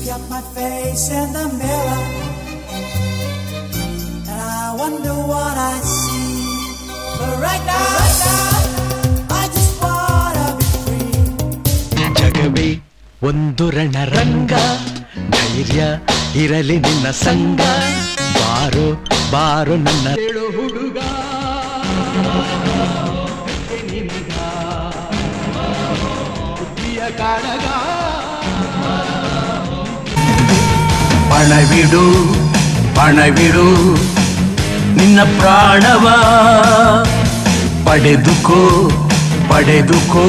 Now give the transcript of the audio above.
at my face in the mirror, and I wonder what I see. But right now, I just wanna be free. ಜಗವೇ ಒಂದು ರಣರಂಗ, ಧೈರ್ಯ ಇರಲಿ ನಿನ್ನ ಸಂಗ, ಬಾರೋ ಬಾರೋ ನನ್ನ ಹುಡುಗ, ಕಾಳಗ. ಪಣವಿಡು ಪಣವಿಡು ನಿನ್ನ ಪ್ರಾಣವ, ಪಡೆದುಕೋ ಪಡೆದುಕೋ